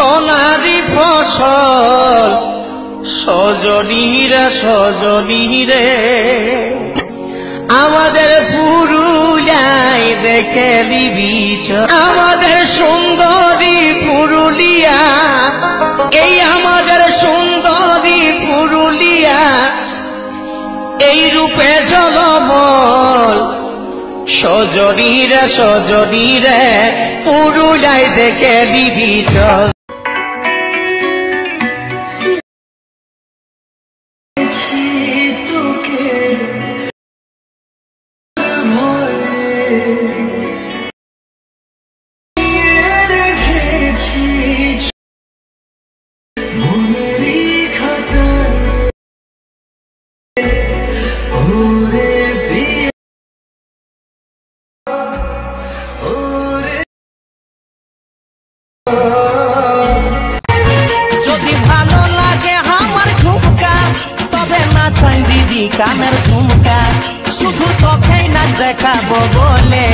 সোনারি ফসল সজনীরা সজনীরে আমাদের পুরুলিয়ায় দেখে লিবিছ আমাদের সুন্দরী পুরুলিয়া এই আমাদের সুন্দরী পুরুলিয়া এই রূপে জলমল সজনীরা সজনীরে পুরুলিয়ায় দেখে লিবিছ যদি ভালো লাগে আমার ঝুমকা তবে নাচাই দিদি কানের ঝুমকা শুধু তোকেই নাচ দেখাবো বলে